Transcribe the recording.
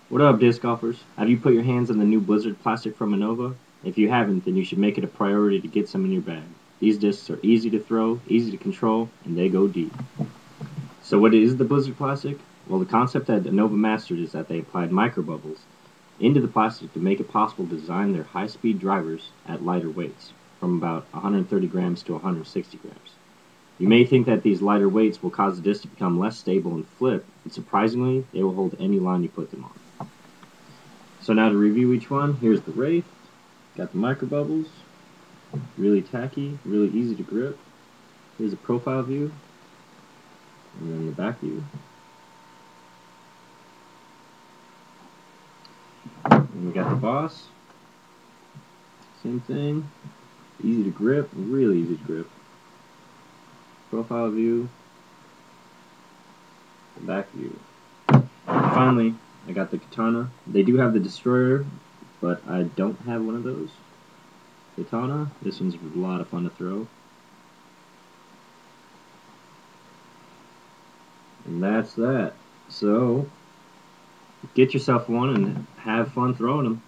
What up, disc golfers? Have you put your hands on the new Blizzard plastic from Innova? If you haven't, then you should make it a priority to get some in your bag. These discs are easy to throw, easy to control, and they go deep. So what is the Blizzard plastic? Well, the concept that Innova mastered is that they applied microbubbles into the plastic to make it possible to design their high-speed drivers at lighter weights, from about 130 grams to 160 grams. You may think that these lighter weights will cause the disc to become less stable and flip, but surprisingly, they will hold any line you put them on. So now to review each one, here's the Wraith. Got the micro bubbles, really tacky, really easy to grip. Here's a profile view, and then the back view. And we got the Boss, same thing, easy to grip, really easy to grip. Profile view, the back view. And finally, I got the Katana. They do have the Destroyer, but I don't have one of those. Katana, this one's a lot of fun to throw. And that's that. So, get yourself one and have fun throwing them.